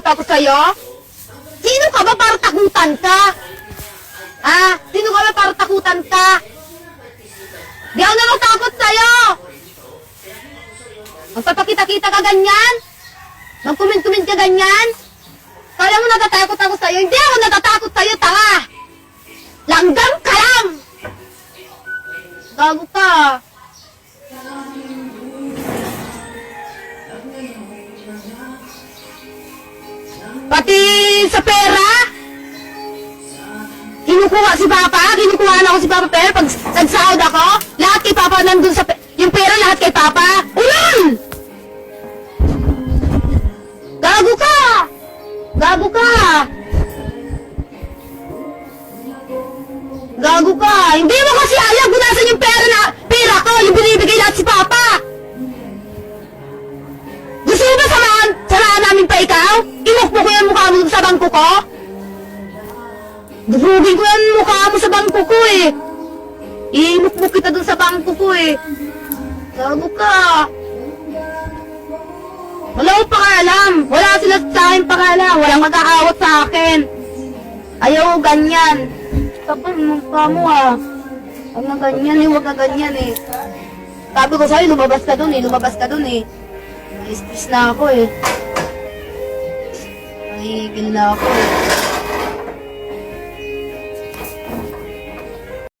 ako sa'yo? Sino ka ba para takutan ka? Ha? Sino ka ba para takutan ka? Di ako natatakot sa'yo! Magpapakita-kita ka ganyan? Mag-comment-comment ka ganyan? Kala mo natatakot ako sa'yo? Hindi ako natatakot sa'yo, tanga! Langgam ka lang! Gago ka! Pati sa pera? Kinukuha si Papa? Kinukuha na ako si Papa pera pag nagsahod ako? Lahat kay Papa nandun sa yung pera lahat kay Papa? Ulol! Gago ka! Gago ka! Gago ka! Hindi mo kasi alam kung nasan yung pera ko, yung binibigay lahat si Papa! Gusto mo ba samahan namin pa ikaw? Imukmo ko yung mukha mo sa bangko ko? Durugin ko yung mukha mo sa bangko ko eh! Imukmo kita dun sa bangko ko eh! Gago ka! Wala akong pakialam! Wala sila sa akin pakialam! Walang mag-aawat sa akin! Ayaw ganyan! Kapag mukha mo ah! Huwag na ganyan eh! Huwag na ganyan eh! Sabi ko sa'yo, lumabas ka dun eh! Lumabas ka dun eh! Stress na ako eh! Nahihigil na ako eh!